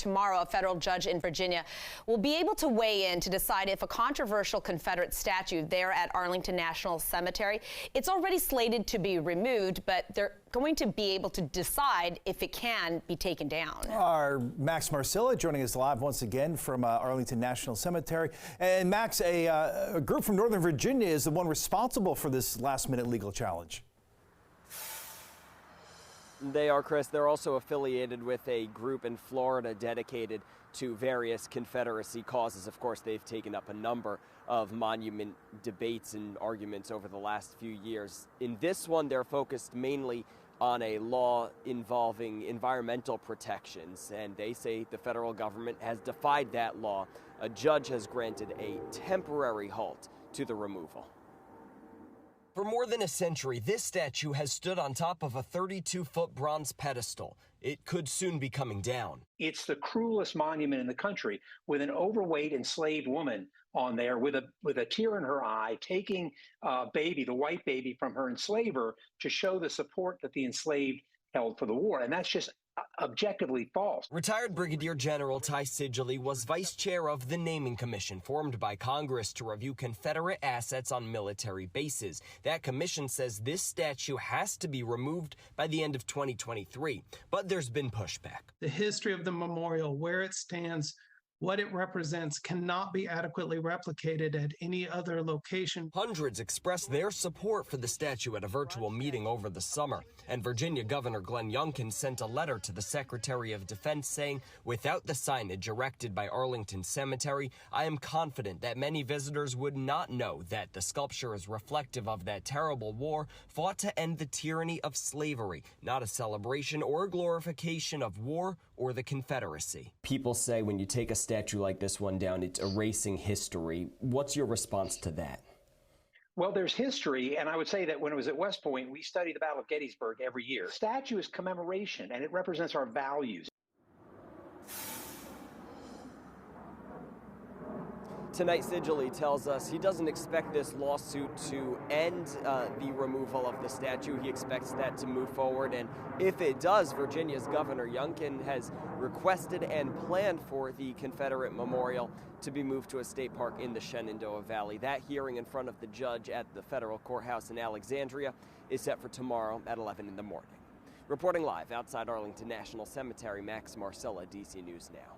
tomorrow, a federal judge in Virginia will be able to weigh in to decide if a controversial Confederate statue there at Arlington National Cemetery, it's already slated to be removed, but they're going to be able to decide if it can be taken down. Our Max Marcilla joining us live once again from Arlington National Cemetery. And Max, a group from Northern Virginia is the one responsible for this last-minute legal challenge. They are, Chris. They're also affiliated with a group in Florida dedicated to various Confederacy causes. Of course, they've taken up a number of monument debates and arguments over the last few years. In this one, they're focused mainly on a law involving environmental protections, and they say the federal government has defied that law. A judge has granted a temporary halt to the removal. For more than a century, this statue has stood on top of a 32-foot bronze pedestal. It could soon be coming down. It's the cruelest monument in the country, with an overweight enslaved woman on there with a tear in her eye, taking baby, the white baby, from her enslaver to show the support that the enslaved held for the war. And that's just objectively false. Retired Brigadier General Ty Sigely was vice chair of the Naming Commission formed by Congress to review Confederate assets on military bases. That commission says this statue has to be removed by the end of 2023, but there's been pushback. The history of the memorial, where it stands, what it represents, cannot be adequately replicated at any other location. Hundreds expressed their support for the statue at a virtual meeting over the summer. And Virginia Governor Glenn Youngkin sent a letter to the Secretary of Defense saying, without the signage erected by Arlington Cemetery, I am confident that many visitors would not know that the sculpture is reflective of that terrible war fought to end the tyranny of slavery, not a celebration or glorification of war or the Confederacy. People say when you take a statue like this one down, it's erasing history. What's your response to that? Well, there's history, and I would say that when it was at West Point, we studied the Battle of Gettysburg every year. Statue is commemoration, and it represents our values. Tonight, Sigely tells us he doesn't expect this lawsuit to end the removal of the statue. He expects that to move forward, and if it does, Virginia's Governor Youngkin has requested and planned for the Confederate Memorial to be moved to a state park in the Shenandoah Valley. That hearing in front of the judge at the federal courthouse in Alexandria is set for tomorrow at 11 in the morning. Reporting live outside Arlington National Cemetery, Max Marcilla, DC News Now.